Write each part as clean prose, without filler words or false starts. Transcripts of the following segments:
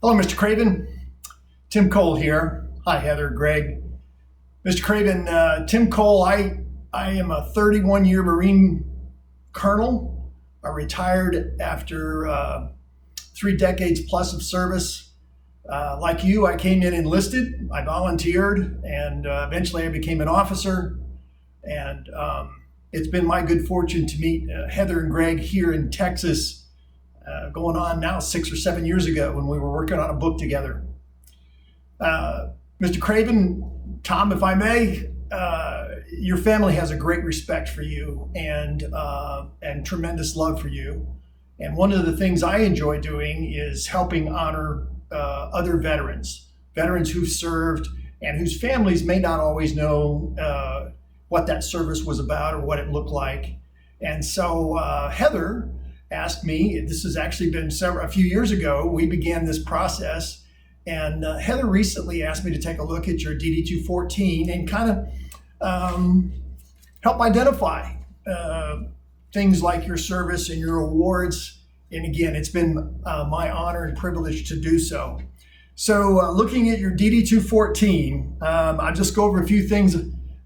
Hello, Mr. Craven. Tim Cole here. Hi, Heather, Greg. Mr. Craven, Tim Cole, I am a 31-year Marine colonel. I retired after 3 decades plus of service. Like you, I came in enlisted, I volunteered, and eventually I became an officer. And it's been my good fortune to meet Heather and Greg here in Texas, going on now 6 or 7 years ago when we were working on a book together. Mr. Craven, Tom, if I may, your family has a great respect for you and tremendous love for you. And one of the things I enjoy doing is helping honor other veterans who've served and whose families may not always know what that service was about or what it looked like. And so Heather asked me, this has actually been a few years ago, we began this process. And Heather recently asked me to take a look at your DD-214 and kind of help identify things like your service and your awards. And again, it's been my honor and privilege to do so. So looking at your DD-214, I'll just go over a few things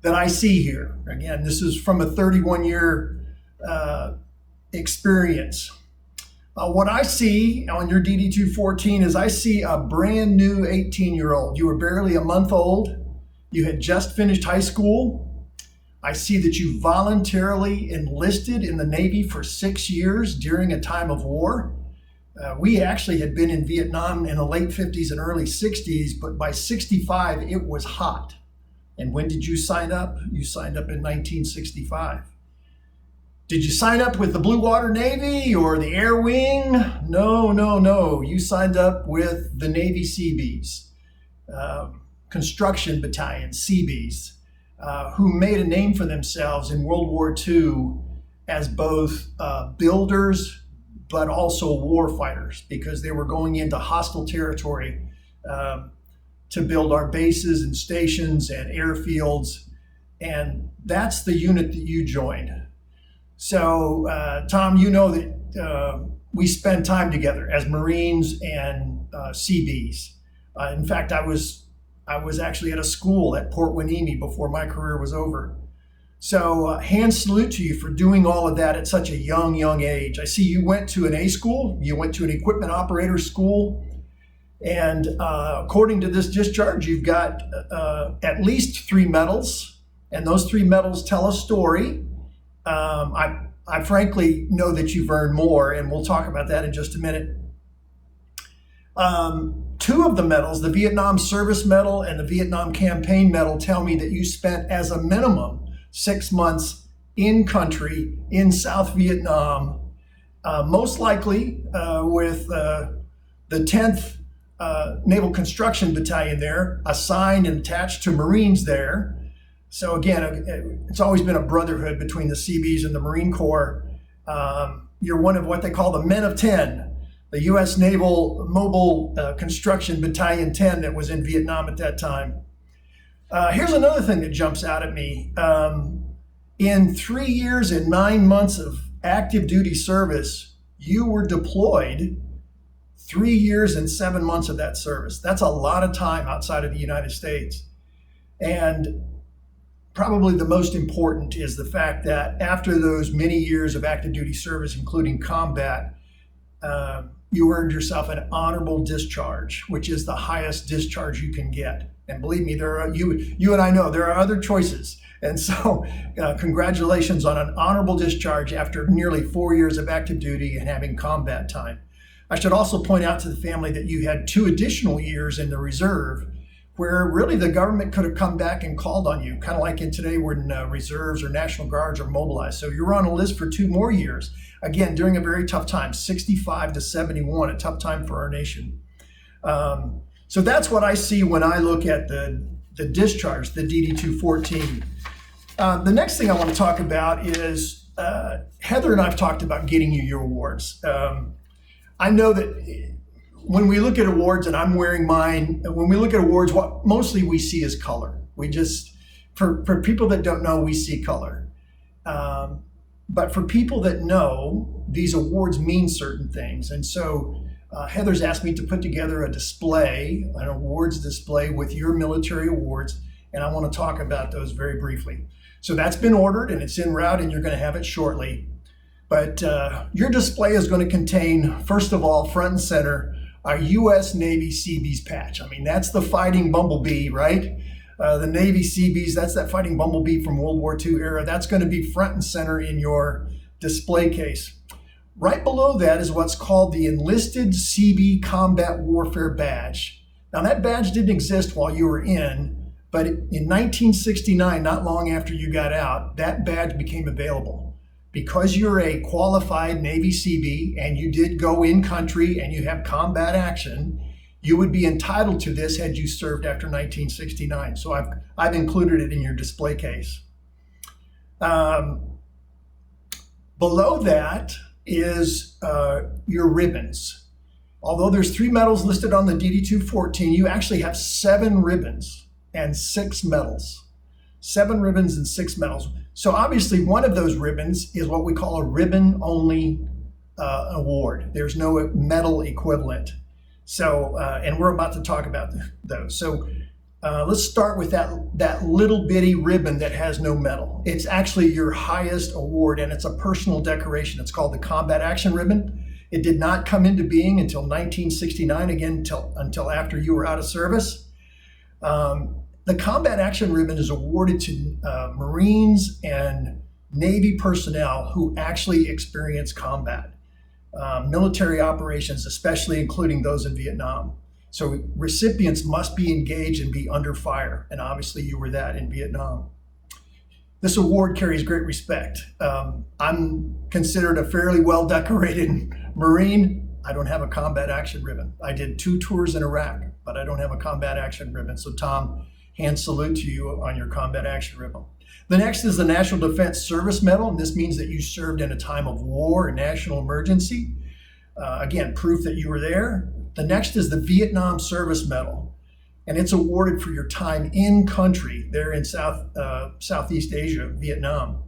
that I see here. Again, this is from a 31-year experience. What I see on your DD-214 is I see a brand new 18-year-old. You were barely a month old. You had just finished high school. I see that you voluntarily enlisted in the Navy for 6 years during a time of war. We actually had been in Vietnam in the late 50s and early 60s, but by 65, it was hot. And when did you sign up? You signed up in 1965. Did you sign up with the Blue Water Navy or the Air Wing? No. You signed up with the Navy Seabees, construction battalion, Seabees, who made a name for themselves in World War II as both builders, but also war fighters, because they were going into hostile territory to build our bases and stations and airfields. And that's the unit that you joined. So, Tom, you know that we spend time together as Marines and Seabees. In fact, I was actually at a school at Port Hueneme before my career was over. So, hand salute to you for doing all of that at such a young age. I see you went to an A school, you went to an equipment operator school, and according to this discharge, you've got at least 3 medals, and those 3 medals tell a story. I frankly know that you've earned more, and we'll talk about that in just a minute. 2 of the medals, the Vietnam Service Medal and the Vietnam Campaign Medal, tell me that you spent as a minimum 6 months in country in South Vietnam, most likely with the 10th Naval Construction Battalion there, assigned and attached to Marines there. So again, it's always been a brotherhood between the Seabees and the Marine Corps. You're one of what they call the Men of 10, the U.S. Naval Mobile Construction Battalion 10 that was in Vietnam at that time. Here's another thing that jumps out at me. In 3 years and 9 months of active duty service, you were deployed 3 years and 7 months of that service. That's a lot of time outside of the United States. And probably the most important is the fact that after those many years of active duty service, including combat, you earned yourself an honorable discharge, which is the highest discharge you can get. And believe me, you and I know there are other choices. And so congratulations on an honorable discharge after nearly 4 years of active duty and having combat time. I should also point out to the family that you had 2 additional years in the reserve, where really the government could have come back and called on you, kind of like in today when reserves or National Guards are mobilized. So you're on a list for 2 more years. Again, during a very tough time, 65 to 71, a tough time for our nation. So that's what I see when I look at the discharge, the DD-214. The next thing I want to talk about is Heather and I have talked about getting you your awards. I know that when we look at awards, and I'm wearing mine, when we look at awards, what mostly we see is color. We just, for people that don't know, we see color. But for people that know, these awards mean certain things. And so Heather's asked me to put together a display, an awards display with your military awards, and I want to talk about those very briefly. So that's been ordered and it's en route and you're going to have it shortly. But your display is going to contain, first of all, front and center, our U.S. Navy Seabees patch. I mean, that's the fighting bumblebee, right? The Navy Seabees, that's that fighting bumblebee from World War II era. That's going to be front and center in your display case. Right below that is what's called the Enlisted Seabee Combat Warfare Badge. Now, that badge didn't exist while you were in, but in 1969, not long after you got out, that badge became available. Because you're a qualified Navy Seabee and you did go in country and you have combat action, you would be entitled to this had you served after 1969. So I've included it in your display case. Below that is your ribbons. Although there's 3 medals listed on the DD-214, you actually have 7 ribbons and 6 medals. 7 ribbons and 6 medals. So obviously one of those ribbons is what we call a ribbon-only award. There's no medal equivalent. So, and we're about to talk about those. So let's start with that little bitty ribbon that has no medal. It's actually your highest award and it's a personal decoration. It's called the Combat Action Ribbon. It did not come into being until 1969, again, until after you were out of service. The Combat Action Ribbon is awarded to Marines and Navy personnel who actually experience combat, military operations, especially including those in Vietnam. So recipients must be engaged and be under fire, and obviously you were that in Vietnam. This award carries great respect. I'm considered a fairly well-decorated Marine. I don't have a Combat Action Ribbon. I did 2 tours in Iraq, but I don't have a Combat Action Ribbon. So Tom, hand salute to you on your Combat Action Ribbon. The next is the National Defense Service Medal, and this means that you served in a time of war or national emergency. Again, proof that you were there. The next is the Vietnam Service Medal, and it's awarded for your time in country there in Southeast Asia, Vietnam.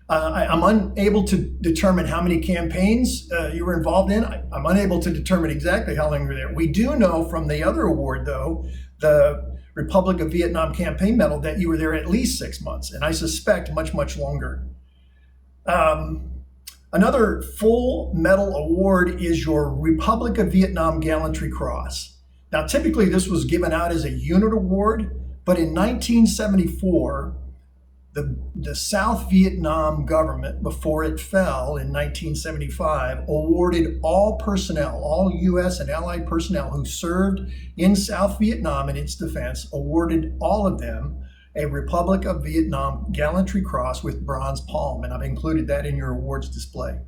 I'm unable to determine how many campaigns you were involved in. I'm unable to determine exactly how long you were there. We do know from the other award, though, the Republic of Vietnam Campaign Medal, that you were there at least 6 months, and I suspect much, much longer. Another full medal award is your Republic of Vietnam Gallantry Cross. Now, typically this was given out as a unit award, but in 1974, the South Vietnam government, before it fell in 1975, awarded all personnel, all U.S. and Allied personnel who served in South Vietnam in its defense, awarded all of them a Republic of Vietnam Gallantry Cross with bronze palm, and I've included that in your awards display.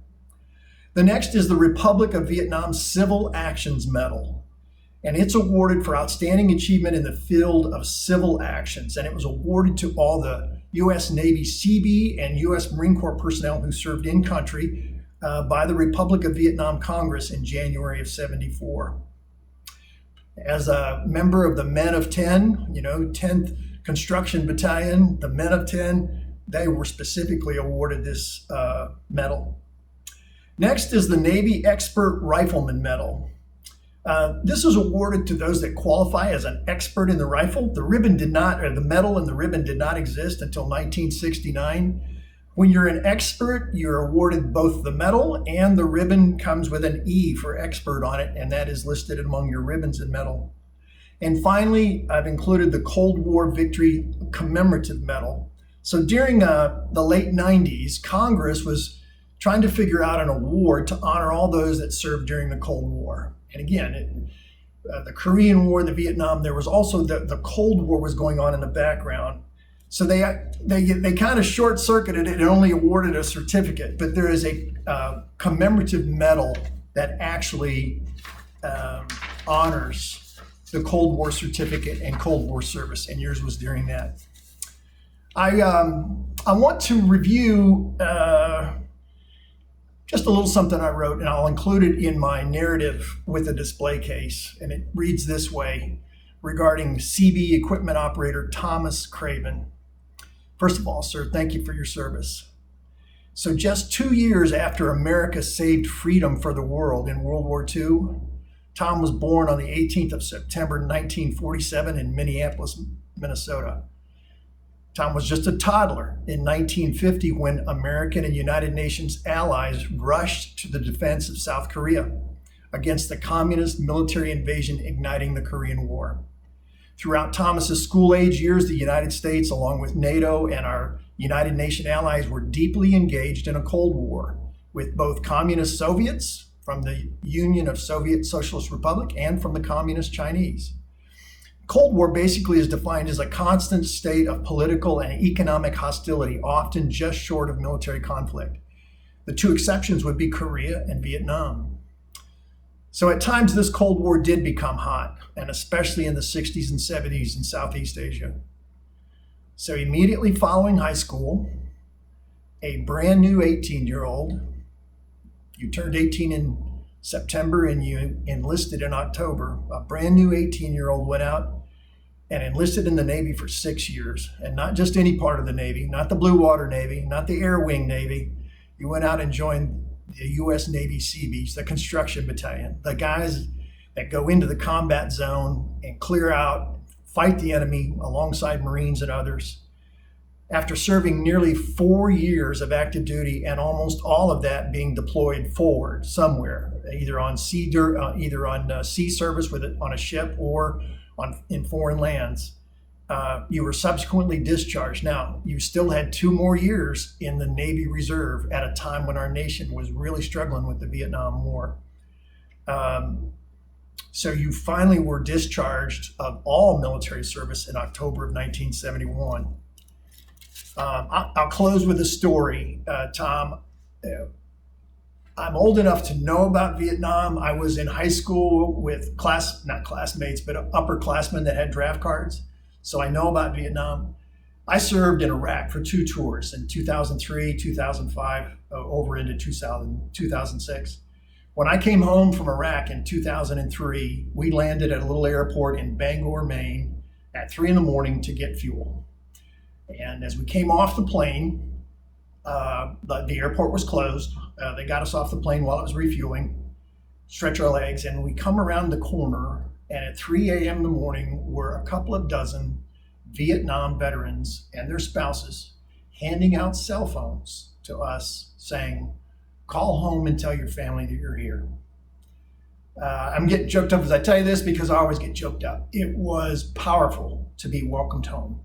The next is the Republic of Vietnam Civil Actions Medal, and it's awarded for outstanding achievement in the field of civil actions, and it was awarded to all the U.S. Navy Seabee and U.S. Marine Corps personnel who served in country by the Republic of Vietnam Congress in January of '74. As a member of the Men of 10, 10th Construction Battalion, the Men of 10, they were specifically awarded this medal. Next is the Navy Expert Rifleman Medal. This is awarded to those that qualify as an expert in the rifle. The medal and the ribbon did not exist until 1969. When you're an expert, you're awarded both the medal and the ribbon comes with an E for expert on it, and that is listed among your ribbons and medal. And finally, I've included the Cold War Victory Commemorative Medal. So during the late 90s, Congress was trying to figure out an award to honor all those that served during the Cold War. And again, the Korean War, the Vietnam, there was also the Cold War was going on in the background. So they kind of short-circuited it and only awarded a certificate, but there is a commemorative medal that actually honors the Cold War certificate and Cold War service, and yours was during that. I want to review just a little something I wrote, and I'll include it in my narrative with a display case, and it reads this way regarding CB equipment operator Thomas Craven. First of all, sir, thank you for your service. So just 2 years after America saved freedom for the world in World War II, Tom was born on the 18th of September 1947 in Minneapolis, Minnesota. Tom was just a toddler in 1950 when American and United Nations allies rushed to the defense of South Korea against the communist military invasion igniting the Korean War. Throughout Thomas's school-age years, the United States, along with NATO and our United Nation allies, were deeply engaged in a Cold War with both communist Soviets from the Union of Soviet Socialist Republic and from the communist Chinese. Cold War basically is defined as a constant state of political and economic hostility, often just short of military conflict. The two exceptions would be Korea and Vietnam. So at times this Cold War did become hot, and especially in the 60s and 70s in Southeast Asia. So immediately following high school, a brand new 18-year-old, you turned 18 in September and you enlisted in October, a brand new 18-year-old went out and enlisted in the Navy for 6 years, and not just any part of the Navy, not the Blue Water Navy, not the Air Wing Navy. You went out and joined the U.S. Navy Seabees, the construction battalion, the guys that go into the combat zone and clear out, fight the enemy alongside Marines and others. After serving nearly 4 years of active duty and almost all of that being deployed forward somewhere, either on sea service on a ship or in foreign lands, you were subsequently discharged. Now, you still had 2 more years in the Navy Reserve at a time when our nation was really struggling with the Vietnam War. So you finally were discharged of all military service in October of 1971. I'll close with a story, Tom. I'm old enough to know about Vietnam. I was in high school with not classmates, but upperclassmen that had draft cards. So I know about Vietnam. I served in Iraq for 2 tours in 2003, 2005, over into 2006. When I came home from Iraq in 2003, we landed at a little airport in Bangor, Maine at 3 a.m. to get fuel. And as we came off the plane, the airport was closed. They got us off the plane while it was refueling, stretch our legs, and we come around the corner, and at 3 a.m. in the morning were a couple of dozen Vietnam veterans and their spouses handing out cell phones to us saying, "Call home and tell your family that you're here." I'm getting choked up as I tell you this because I always get choked up. It was powerful to be welcomed home.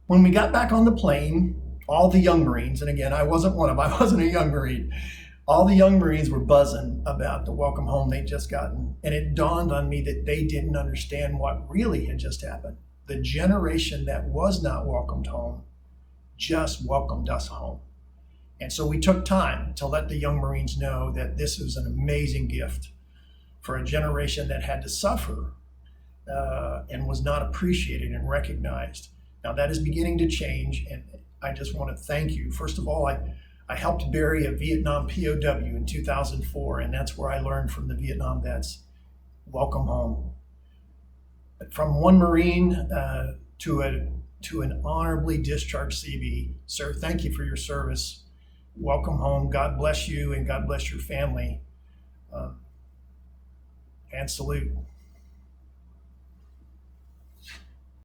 When we got back on the plane, all the young Marines, and again, I wasn't a young Marine, all the young Marines were buzzing about the welcome home they'd just gotten. And it dawned on me that they didn't understand what really had just happened. The generation that was not welcomed home just welcomed us home. And so we took time to let the young Marines know that this was an amazing gift for a generation that had to suffer and was not appreciated and recognized. Now that is beginning to change, and I just want to thank you. First of all, I helped bury a Vietnam POW in 2004, and that's where I learned from the Vietnam vets. Welcome home. From one Marine to an honorably discharged CB, sir, thank you for your service. Welcome home. God bless you, and God bless your family. And salute.